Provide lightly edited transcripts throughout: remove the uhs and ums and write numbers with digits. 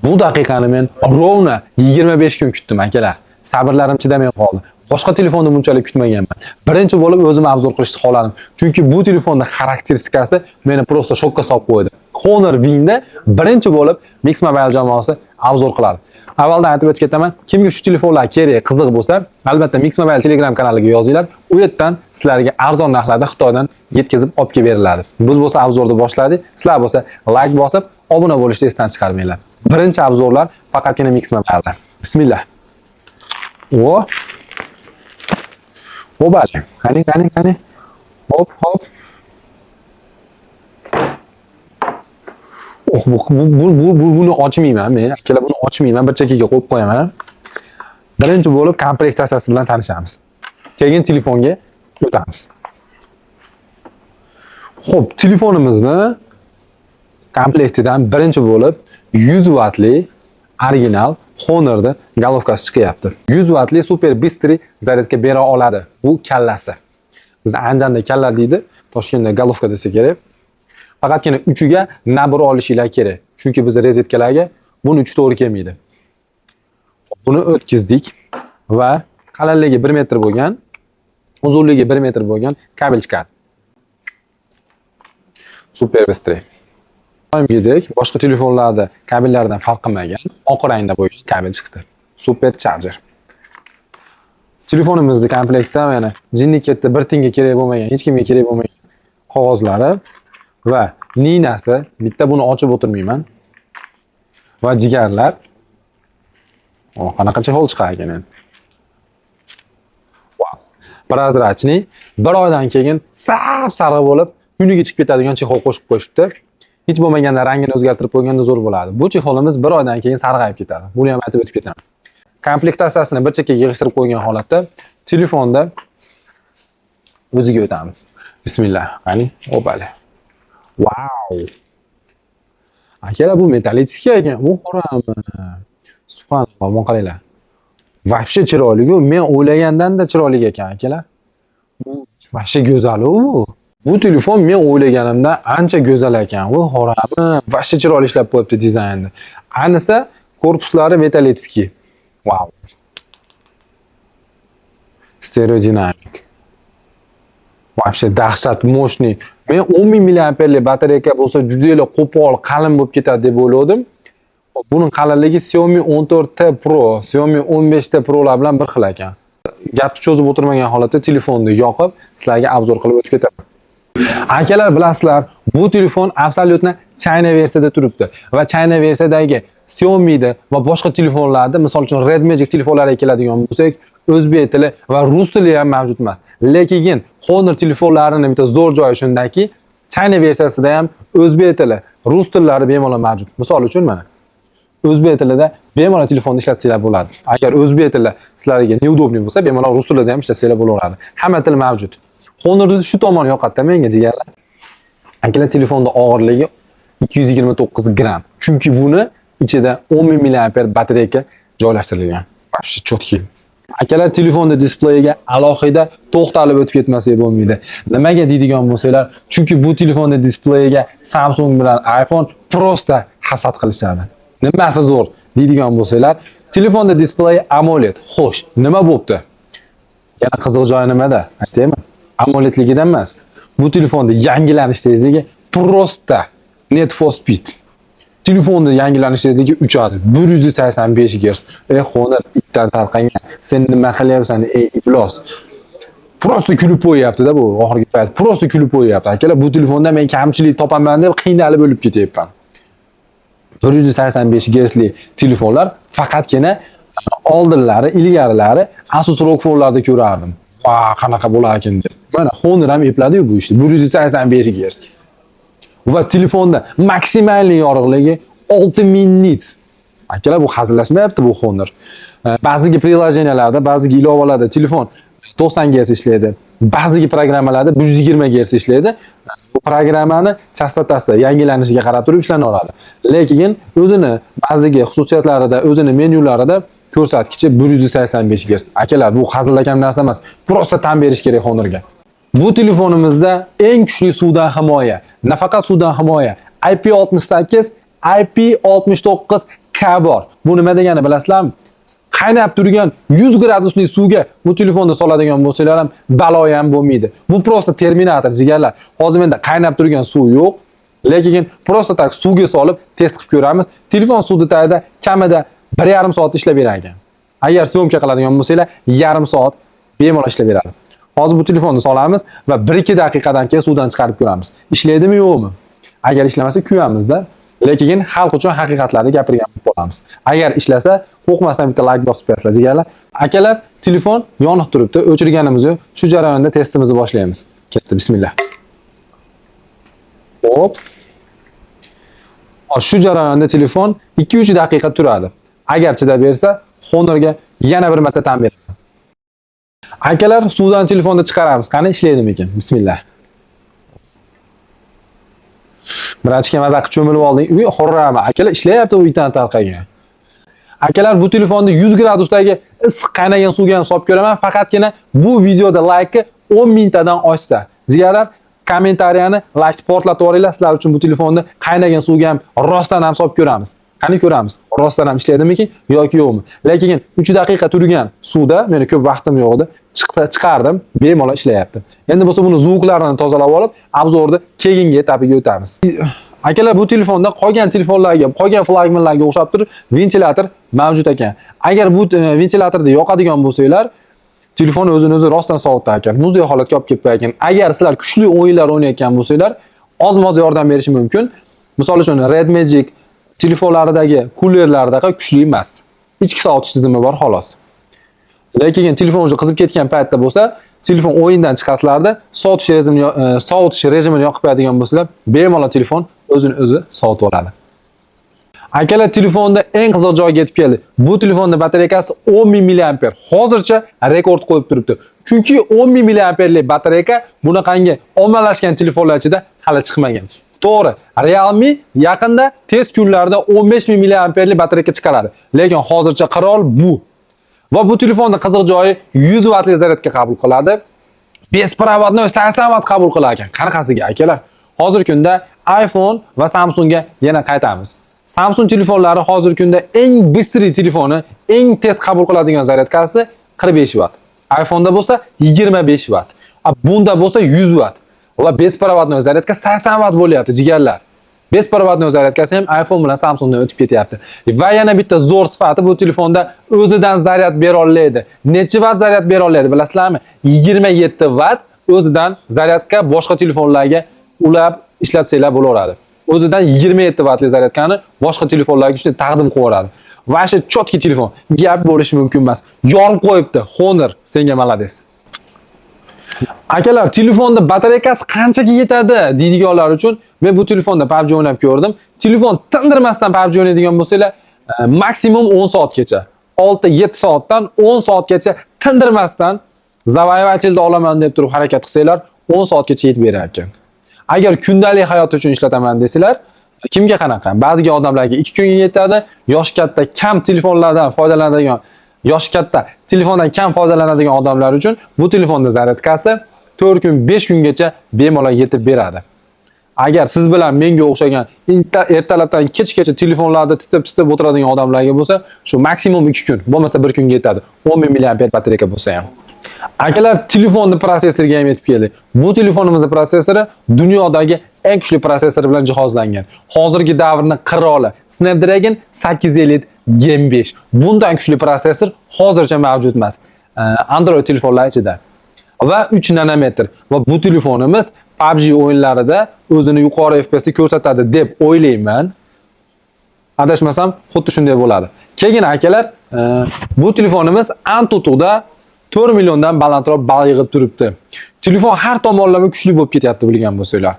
Bu daqiqani men rovna 25 kun kutdim akalar. Sabrlarim chidamay qoldi. Boshqa telefonni bunchalik kutmaganman. Birinchi bo'lib o'zim obzor qilishni xohladim. Chunki bu telefonning xarakteristikasi meni prosta shokka solib qo'ydi. Honor Wingda birinchi bo'lib Mix Mobile jamoasi obzor qiladi. Avvaldan aytib o'tib ketaman, kimga shu telefonlar kerak, qiziq bo'lsa, albatta Mix Mobile Telegram kanaliga yozinglar. U yerdan sizlarga arzon narxlarda Xitoydan yetkazib olib kelib beriladi. Biz bo'lsa obzorni boshladik, sizlar bo'lsa like bosib, obuna bo'lishni esdan chiqarmanglar. Birinchi obzorlar faqatgina Mix Mobile'dan. Bismillah. O. Bale. Qani. Hop. Oh, buni ochmayman men. Akalar buni ochmayman, bir chekkaga qo'yib qo'yaman. Birinchi bo'lib komplektatsiyasi bilan tanishamiz. Keyin telefonga o'tamiz. Xo'p, telefonimizni komplektidan birinchi bo'lib 100 wattli original Honor'da golovkasi chiqyapti. 100 wattli super bistri zaryadka bera oladi. Bu kallasi. Biz Anjanda kalla deydi, Toshkentda golovka desa kerak. Faqatgina uchiga nabir olishinglar kerak. Chunki biz rozetkalarga buni 3 to'g'ri kelmaydi. Buni o'tkizdik va qalinligi 1 metr bo'lgan, uzunligi 1 metr bo'lgan kabel chiqadi. Super bistri. Doimgidek boshqa telefonlarda kabellardan farq qilmagan oq rangda bo'lgan kabel chiqdi. Super charger. Telefonimizni komplektda mana jinniketda bir tinga kerak bo'lmagan, hech kimga kerak bo'lmagan qog'ozlari va ninasi, bitta buni ochib o'tirmayman. Va jigarlar. Qanaqa chexol chiqar ekan endi. Wow. Prozrachniy, bir oydan keyin sap-sariq bo'lib, kuniga chiqib ketadigan chexol qo'shib qo'yishibdi. Hech bo'lmaganda rangini o'zgartirib qo'yganda zo'r bo'ladi. Bu chexolimiz bir oydan keyin sarg'ayib ketadi. Buni ham aytib o'tib ketaman. Komplektatsiyasini bir chekkaga yig'ishtirib qo'ygan holatda telefonda o'ziga o'tamiz. Bismillah. Qani, obale. Wow. Akalar bu metallический ekan. Bu qorami. Subhanalloh, mana qaranglar. Vahshiy chiroyli-ku, men o'ylagandan-da chiroyli ekan akalar. Bu vahshiy go'zal-ku. Bu telefon men o'ylaganimdan ancha go'zal ekan. Bu qorami, vahshiy chiroyli ishlab qo'yibdi dizaynni. Ayniqsa korpuslari metallический. Wow. Stereodinamik. Вообще dahshat, mo'shni. Men 10 mAh batareya bo'lsa, juda qo'pol, qalin bo'lib ketadi deb o'yladim. Buning qalinligi Xiaomi 14T Pro, Xiaomi 15T Pro'lar bilan bir xil ekan. Gapni cho'zib o'tirmagan holatda telefonni yoqib, sizlarga obzor qilib o'tib ketaman. Akalar bilasizlar, bu telefon absolyutno China versiyada turibdi va China versiyadagi Xiaomi'da va boshqa telefonlarda, misol uchun Red Magic telefonlariga keladigan bo'lsak, o'zbek tili va rus tili ham mavjud emas. Lekin Honor telefonlarining bitta zo'r joyi shundaki, China versiyasida ham o'zbek tili, rus tillari bemalol mavjud. Misol uchun mana o'zbek tilida bemalol telefonni ishlatsanglar bo'ladi. Agar o'zbek tili sizlarga neudobniy bo'lsa, bemalol rus tilida ham ishlatsanglar bo'laveradi. Hamma til mavjud. Honorning shu tomoni yoqadi menga jigarlar. Akalar telefonning og'irligi 229 gram. Chunki buni ichida 10 mAh batareya joylashtirilgan. Вообще chotki. Akalar telefonda displeyiga alohida to'xtalib o'tib ketmasak bo'lmaydi. Nimaga deydigan bo'lsanglar, chunki bu telefonda displeyiga Samsung bilan iPhone prosta hasad qilishadi. Nimasi zo'r deydigan bo'lsanglar, telefonda displeyi AMOLED. Xo'sh, nima bo'pti? Yana qiziq joyi nimada? Aytaymi? AMOLEDligidan emas. Bu telefonda yangilanish tezligi prosta Need for Speed. Telefonda yangilanish tezligi uchadi. 185 Hz. Honor itdan tarqangan. Sen nima qilyapsan, ey iblos? Prosta kulib qo'yapti-da bu oxirgi payt. Prosta kulib qo'yapti. Akalar, bu telefonda men kamchilik topaman deb qiynalib o'lib ketyapman. 185 Hzli telefonlar faqatgina oldinlari, ilgarilari Asus ROG-larda ko'rardim. Qanaqa bo'lar ekan deb. Mana Honor ham epladi-yu bu ishni. 185 Hz. Va telefonda maksimal yorug'ligi 6000 nits. Akalar, bu hazillashmayapti bu Honor. Ba'zi prilojenalarda, ba'zi ilovalarda telefon 90 Hz ishlaydi. Ba'zi programmalarda 120 Hz ishlaydi. Bu programmani chastotasi yangilanishiga qarab turib ishlanaveradi. Lekin o'zini ba'zi xususiyatlarida, o'zini menyularida ko'rsatkichi 185 Hz. Akalar, bu hazillakam narsa emas. Prosta tan berish kerak Honorga. Bu telefonimizda eng kuchli suvdan himoya, nafaqat suvdan himoya, IP68, IP69 K bor. Bu nima degani bilasizlarmi? Qaynab turgan 100 gradusli suvga bu telefonni soladigan bo'lsalar ham balo ham bo'lmaydi. Bu prosta terminator jigarlar. Hozir menda qaynab turgan suv yo'q, lekin prosta tak suvga solib test qilib ko'ramiz. Telefon suvda tagida kamida 1,5 soat ishlab beradi. Agar syomka qiladigan bo'lsanglar, yarim soat bemalol ishlab beradi. Hozir bu telefonni solamiz va 1-2 daqiqadan keyin suvdan chiqarib ko'ramiz. Ishlaydimi yo'qmi? Agar ishlamasa kuyamizda. Lekin xalq uchun haqiqatlarni gapirgan bo'lamiz. Agar ishlasa, qo'rqmasdan bitta like bosib qo'yasizlar jigarlar. Akalar, telefon yonib turibdi. O'chirganimiz yo'q. Shu jarayonda testimizni boshlaymiz. Ketdi, bismillah. Hop. Shu jarayonda telefon 2-3 daqiqa turadi. Agar chidab bersa, Honorga yana bir marta tan beramiz. Akalar, suvdan telefonni chiqaramiz. Qani ishlaydimi ekan? Bismillah. Birazga mazaq cho'milib olding. Uy, xurrama. Akalar ishlayapti u itdan tarqagan. Akalar, bu telefonni 100 gradusdagi issiq qaynagan suvga ham solib ko'raman. Faqatgina bu videoda like 10 mingtadan oshsa. Jigarlar, kommentariyani like portlatib yuboringlar. Sizlar uchun bu telefonni qaynagan suvga ham rostdan ham solib ko'ramiz. Qani ko'ramiz. Rostdan ham ishlaydimi yoki yo'qmi? Lekin 3 daqiqa turgan suvda meni ko'p vaqtim yo'q edi. Chiqardim, bemalol ishlayapti. Endi bo'lsa buni zvuklarini tozalab olib, obzorda keyingi etapiga o'tamiz. Akalar, bu telefonda qolgan telefonlarga, qolgan flagmanlarga o'xshab turib ventilyator mavjud ekan. Agar bu ventilyatorda yoqadigan bo'lsanglar, telefon o'zini o'zi rostdan sovutar ekan. Muzdek holatga olib kelib qo'ygan. Agar sizlar kuchli o'yinlar o'ynayotgan bo'lsanglar, oz-moz yordam berishi mumkin. Misol uchun Red Magic telefonlaridagi kullerlardagi kuchli emas. Ichki sovutish tizimi bor xolos. Lekin telefon o'zi qizib ketgan paytda bo'lsa, telefon o'yindan chiqasizlarda, sovutish rejimini yoqib qo'yadigan bo'lsalar, bemalol telefon o'zini o'zi sovutib oladi. Akalar, telefonda eng qiziq joyga yetib keldi. Bu telefonning batareykasi 10 000 mAh. Hozircha rekord qo'yib turibdi. Chunki 10 000 mAhlik batareyka bunaqangi ommalashgan telefonlar ichida hali chiqmagan. To'g'ri, Realme yaqinda tez kunlarda 15 000 mAhlik batareyka chiqaradi. Lekin hozircha qirol bu. Va bu telefonning qiziq joyi 100 wattlik zaryadga qabul qiladi. Besprovodnoy 80 watt qabul qilar ekan. Qanaqasiga akalar? Hozirgi kunda iPhone va Samsungga yana qaytamiz. Samsung telefonlari hozirgi kunda eng bistri telefoni, eng tez qabul qiladigan zaryadkasi 45 watt. iPhone'da bo'lsa 25 watt. Bunda bo'lsa 100 watt. Va besprovodnoy zaryadka 80 watt bo'lyapti jigarlar. Besprovodnoy zaryadkasi ham iPhone bilan Samsungdan o'tib ketyapti. Va yana bitta zo'r sifati, bu telefonda o'zidan zaryad bera oladi. Necha watt zaryad bera oladi bilasizlarmi? 27 watt o'zidan zaryadka boshqa telefonlarga ulab ishlatsanglar bo'laveradi. O'zidan 27 wattli zaryadkani boshqa telefonlarga shunday taqdim qilaveradi. Va shu chotki telefon, gap bo'lishi mumkin emas. Yorib qo'yibdi. Honor, senga malades. Akalar, telefonda batareykasi qanchaga yetadi deydiganlar uchun men bu telefonda PUBG o'ynab ko'rdim. Telefon tindirmasdan PUBG o'ynaydigan bo'lsanglar, maksimum 10 soatgacha, 6-7 soatdan 10 soatgacha tindirmasdan zavayevatelda olaman deb turib harakat qilsanglar, 10 soatgacha yetib berar ekan. Agar kundalik hayot uchun ishlataman desanglar, kimga qanaqa? Ba'ziga odamlarga 2 kunga yetadi, yoshi katta kam telefonlardan foydalanadigan telefondan kam foydalanadigan odamlar uchun bu telefonning zaryadkasi 4 kun, 5 kungacha bemalol yetib beradi. Agar siz bilan menga o'xshagan ertalabdan kechgacha telefonlarda titib o'tiradigan odamlarga bo'lsa, shu maksimum 2 kun, bo'lmasa 1 kunga yetadi. 10 000 mAh batareyka bo'lsa ham. Akalar, telefonning prosessoriga ham yetib keldik. Bu telefonimizning prosessori dunyodagi eng kuchli prosessor bilan jihozlangan. Hozirgi davrning qiroli Snapdragon 850 Gen 5. Bundan kuchli prosessor hozircha mavjud emas. Android telefonlar ichida. Va 3 nanometr. Va bu telefonimiz PUBG o'yinlarida o'zini yuqori FPS'da ko'rsatadi deb o'ylayman. Adashmasam, xuddi shunday bo'ladi. Keyin akalar, bu telefonimiz AnTuTu'da 4 milliondan balandroq ball yig'ib turibdi. Telefon har tomonlama kuchli bo'lib ketyapti, bilgan bo'lsanglar.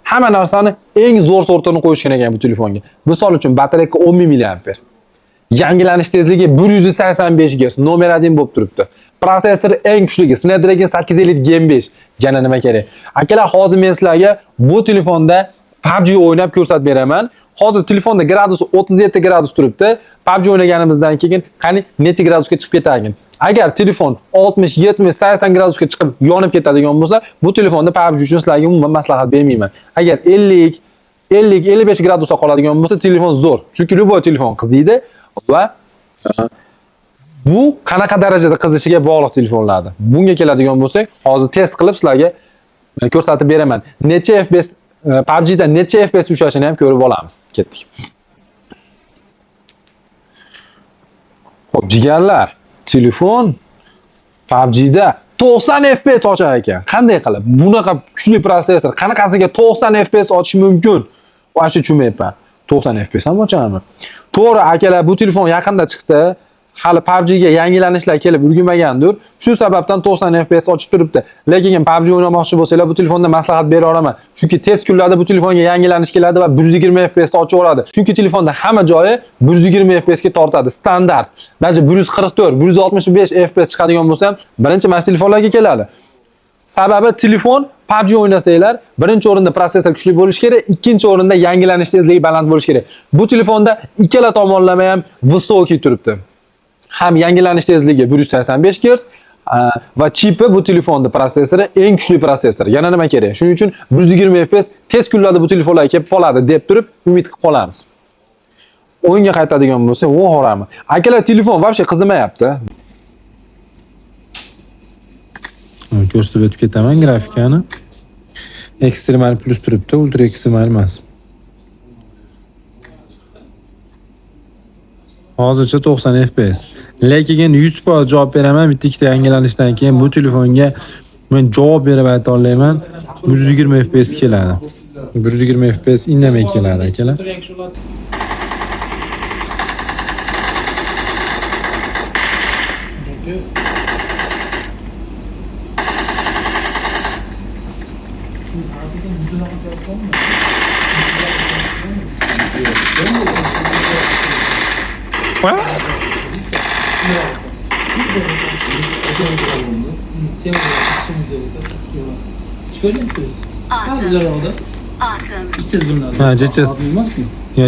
Hamma narsani eng zo'r sortini qo'yishgan ekan bu telefonga. Misol uchun batareyka 10 000 mAh. Yangilanish tezligi 185 Hz, nomer 1 bo'lib turibdi. Prosessor eng kuchligi Snapdragon 850 Gen 5. Yana nima kerak? Akalar, hozir men sizlarga bu telefonda PUBG o'ynab ko'rsatib beraman. Hozir telefonda gradus 37 gradus turibdi. PUBG o'ynaganimizdan keyin qani necha gradusga chiqib ketarkin. Agar telefon 60, 70, 80 gradusga chiqib yonib ketadigan bo'lsa, bu telefonda PUBG uchun sizlarga umuman maslahat bermayman. Agar 50, 50-55 gradusda qoladigan bo'lsa, telefon zo'r. Chunki любой telefon qiziydi va bu qanaqa darajada qizishiga bog'liq telefonlardir. Bunga keladigan bo'lsak, hozir test qilib sizlarga ko'rsatib beraman. Necha FPS PUBG da necha FPS ushashini ham ko'rib olamiz. Ketdik. Xo'p, jigarlar, telefon PUBG da 90 FPS ochar ekan. Qanday qilib? Bunaqa kuchli protsessor qanaqasiga 90 FPS ochish mumkin? Vaqti tushunmayapman. 90 FPS ham ochadimi? To'g'ri, akalar, bu telefon yaqinda chiqdi. Hali PUBG ga yangilanishlar kelib ulgurmagandir. Shu sababdan 90 FPS ochib turibdi. Lekin PUBG o'ynamoqchi bo'lsanglar, bu telefonda maslahat bera olaman. Chunki tez kunlarda bu telefonga yangilanish keladi va 120 FPS ochaveradi. Chunki telefonda hamma joyi 120 FPS ga tortadi, standart. Даже 144, 165 FPS chiqadigan bo'lsa ham, birinchi mana telefonlarga keladi. Sababi telefon PUBG o'ynasanglar, birinchi o'rinda protsessor kuchli bo'lishi kerak, ikkinchi o'rinda yangilanish tezligi baland bo'lishi kerak. Bu telefonda ikkala tomonlama ham высокий turibdi. Ham yangilanish tezligi 185 Hz va chipi bu telefonda protsessori eng kuchli protsessor. Yana nima kerak? Shuning uchun 120 FPS tez kunlarda bu telefonlar kelib qoladi deb turib umid qilib qolamiz. O'yinga qaytadigan bo'lsa, o'g'rami. Akalar, telefon вообще qizimayapti. Ko'rsatib o'tib ketaman grafikani. Ekstremal plus turibdi, ultra ekstremal emas. Hozircha 90 FPS. Lekin 100% javob beraman. Bitta-ikkita yangilanishdan keyin bu telefonga men javob berib ayta olmayman. 120 FPS keladi. 120 FPS indamay keladi, akalar.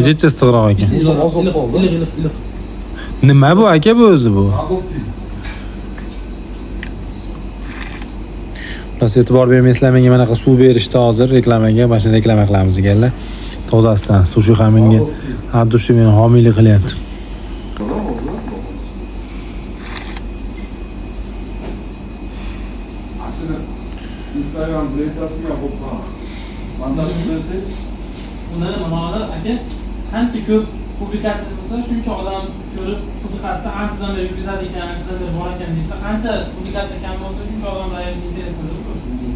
Jechas sig'roq ekan. Nima bu aka, bu o'zi bu? Biz e'tibor bermaysizlar, menga manaqa suv berishdi hozir reklamaga, mana shuni reklama qilamiz deganlar. Tozasidan suv shu ham menga haddushi meni homiylik qilyapti. Instagram lentasi yapıp kalmaz. Montaj qilersiz? Bundan ma'nolar aka qancha ko'p publikatsiya bo'lsa, shuncha odam ko'rib qiziqadi, anchadan beri yurgizadi ekan, anchadan beri bor ekan deydi. Qancha publikatsiya kam bo'lsa, shuncha odamlar intereslanadi.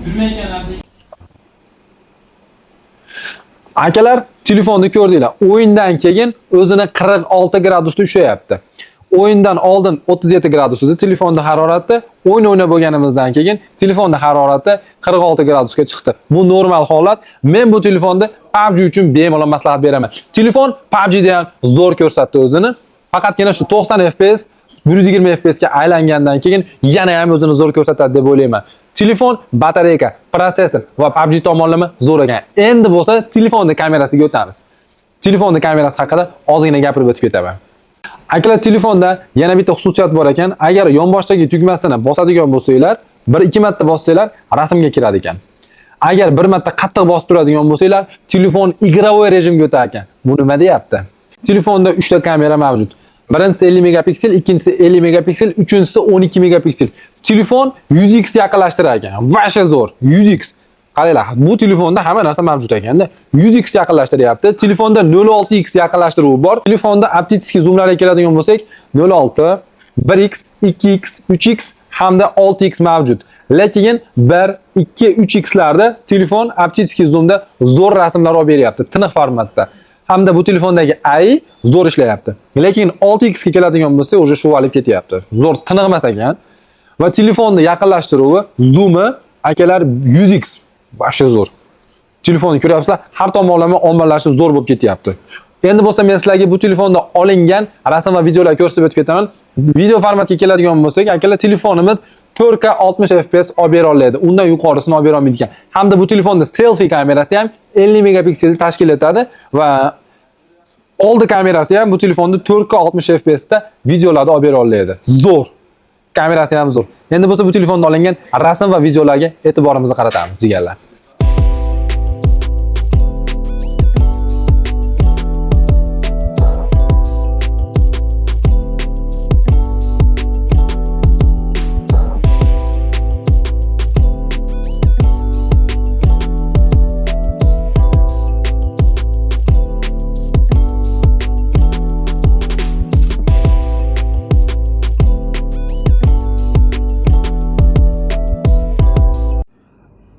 Yurmayotgan narsa. Akalar, telefonni ko'rdinglar. O'yindan keyin o'zini 46 gradusda ushlayapti. O'yindan oldin 37 gradus edi telefonda harorati, o'yin o'ynab bo'lganimizdan keyin telefonda harorati 46 gradusga chiqdi. Bu normal holat. Men bu telefonda PUBG uchun bemalol maslahat beraman. Telefon PUBG da ham zo'r ko'rsatdi o'zini. Faqatgina shu 90 FPS 120 FPS ga aylangandan keyin yana ham o'zini zo'r ko'rsatadi deb o'ylayman. Telefon, batareyka, protsessor va PUBG tomonlama zo'r ekan. Endi bo'lsa telefonni kamerasiga o'tamiz. Telefonni kamerasi haqida ozgina gapirib o'tib ketaman. Akalar, telefonda yana bitta xususiyat bor ekan. Agar yonboshdagi tugmasini bosadigan bo'lsanglar, 1-2 marta bossanglar rasmga kiradi ekan. Agar bir marta qattiq bosib turadigan bo'lsanglar, telefon igrovoy rejimga o'tar ekan. Bu nima deyapti? Telefonda 3 ta kamera mavjud. Birinchisi 50 megapiksel, ikkinchisi 50 megapiksel, uchinchisi 12 megapiksel. Telefon 100x yaqinlashtirar ekan. Vasha zo'r. 100x. Qaranglar, bu telefonda hamma narsa mavjud ekanda. 100x yaqinlashtiryapti. Telefonda 0.6x yaqinlashtiruvi bor. Telefonda optik zoomlarga keladigan bo'lsak, 0.6, 1x, 2x, 3x hamda 6x mavjud. Lekin 1, 2, 3x larda telefon optik zoomda zo'r rasmlar olib beryapti, tiniq formatda. Hamda bu telefondagi AI zo'r ishlayapti. Lekin 6x ga keladigan bo'lsa, o'sha shu olib ketyapti. Zo'r tiniq emas ekan. Va telefonni yaqinlashtiruvi, zoomi akalar 100x. Başqa zo'r. Telefonni ko'ryapsizlar, har tomonlama ommalashib zo'r bo'lib ketyapti. Endi bo'lsa men sizlarga bu telefonda olingan rasm va videolar ko'rsatib o'tib ketaman. Video formatga keladigan bo'lsak, akalar, telefonimiz 4K 60 FPS olib bera oladi. Undan yuqorisini olib bera olmaydi ekan. Hamda bu telefonda selfie kamerasi ham 50 megapikselni tashkil etadi va oldi kamerasi ham bu telefonda 4K 60 FPS da videolarni olib bera oladi. Zo'r. Kamerasi ham zo'r. Endi bo'lsa bu telefonda olingan rasm va videolarga e'tiborimizni qaratamiz deganlar.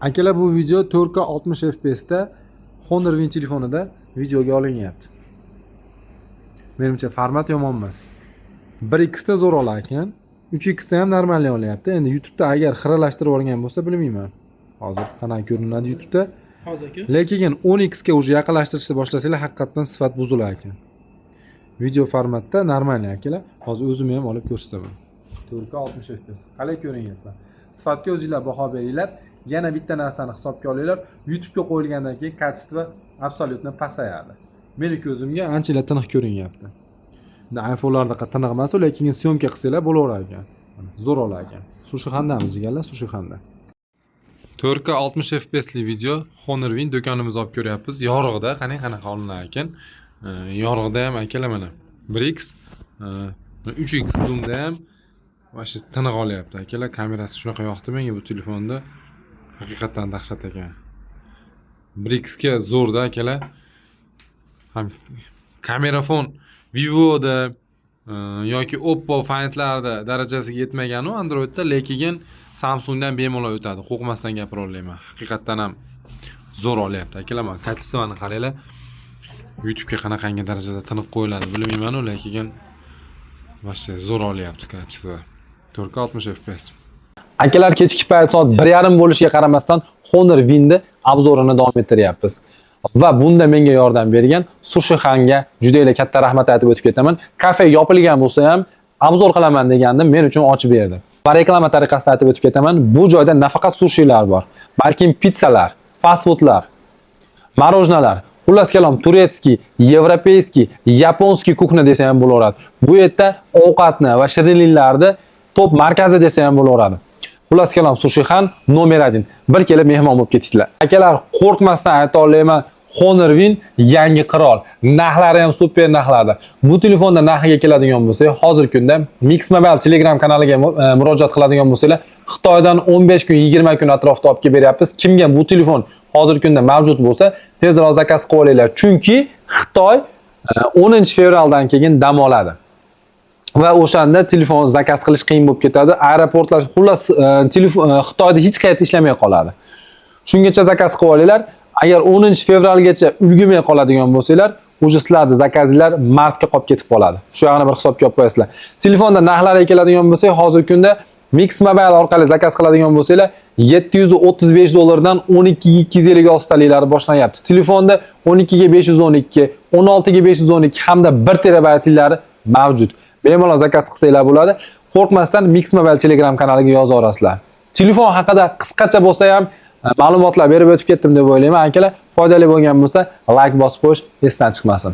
Akalar, bu video 4K 60 FPS da Honor Win telefonida videoga olinyapti. Menimcha format yomon emas. 1x da zo'r olar ekan, 3x da ham normalniy olyapti. Endi YouTube'da agar xiralashtirib olgan bo'lsa bilmayman. Hozir qanaqa ko'rinadi YouTube'da. Hozirki. Lekin 10x ga уже yaqinlashtirishni boshlasanglar, haqiqatan sifat buzilar ekan. Video formatda normalniy akalar. Hozir o'zim ham olib ko'rsataman. 4K 60 FPS. Qalay ko'rinyapti? Sifatga o'zingizlar baho beringlar. Yana bitta narsani hisobga olinglar. YouTube'ga qo'yilgandan keyin kачество absolyutno pasayadi. Meni ko'zimga anchalar tiniq ko'rinyapti. iPhone'larda tiniq emas, lekin syomka qilsanglar bo'laverar ekan. Zo'r olar ekan. Sushixandamiz deganlar, Sushixanda. 4K 60 FPS'li video Honor Win do'konimizda olib ko'ryapmiz. Yorug'da, qanaqa olinar ekan. Yorug'da ham akalar mana 1x, 3x zoomda ham mana tiniq olyapti akalar. Kamerasi shunaqa yoqdi menga bu telefonda. Haqiqatan dahshat ekan. 1x ga zo'rda akalar. Ham kamerafon Vivo'da yoki Oppo Find'larda darajasiga yetmagan u Androidda, lekin Samsungdan bemalol o'tadi. Qo'rqmasdan gapira olaman. Haqiqatan ham zo'r olyapti akalar. Mana kачествоni qaranglar. YouTube'ga qanaqangi darajada tiniq qo'yiladi bilmayman-ku, lekin mana zo'r olyapti kачество. 4K 60 FPS. Akalar, kechki payt soat 1:30 bo'lishiga qaramasdan Honor Win'ni obzorini davom ettiryapmiz. Va bunda menga yordam bergan Sushixanga juda katta rahmat aytib o'tib ketaman. Kafe yopilgan bo'lsa ham obzor qilaman degandim, men uchun ochib berdi. Va reklama tariqasida aytib o'tib ketaman, bu joyda nafaqat sushilar bor, balki pizzalar, fast foodlar, marojnalar, xullas kalom turetskiy, yevropeyskiy, yaponskiy kuxna desa ham bo'laveradi. Bu yerda ovqatni va shirinliklarni top markazi desa ham bo'laveradi. Xullas kalom Sushixan nomer 1. Bir kelib mehmon bo'lib ketinglar. Akalar, qo'rqmasdan ayta olaman, Honor Win yangi qirol. Narxlari ham super narxlarda. Bu telefonda narxiga keladigan bo'lsak, hozirgi kunda Mix Mobile Telegram kanaliga murojaat qiladigan bo'lsanglar, Xitoydan 15 kun, 20 kun atrofida olib kelib beryapmiz. Kimga bu telefon hozirgi kunda mavjud bo'lsa, tezroq zakaz qilib olinglar. Chunki Xitoy 10-fevraldan keyin dam oladi. Va o'shanda telefon zakaz qilish qiyin bo'lib ketadi. Aeroportlar, xullas, Xitoyda hech qayerda ishlamay qoladi. Shungacha zakaz qilib olinglar. Agar 10-fevralgacha ulgurmay qoladigan bo'lsanglar, o'sha sizlarning zakazinglar martga qolib ketib qoladi. Shu yoqni bir hisobga olib qo'yasizlar. Telefonda narxlariga keladigan bo'lsak, hozirgi kunda Mix Mobile orqali zakaz qiladigan bo'lsanglar, $735 dan 12,256 boshlanyapti. Telefonda 12 ga 512, 16 ga 512 hamda 1 terabaytlari mavjud. Bemalol zakaz qilsanglar bo'ladi. Qo'rqmasdan Mix Mobile Telegram kanaliga yoza olasizlar. Telefon haqida qisqacha bo'lsa ham ma'lumotlar berib o'tib ketdim deb o'ylayman. Akalar, foydali bo'lgan bo'lsa, like bosib qo'yish esdan chiqmasin.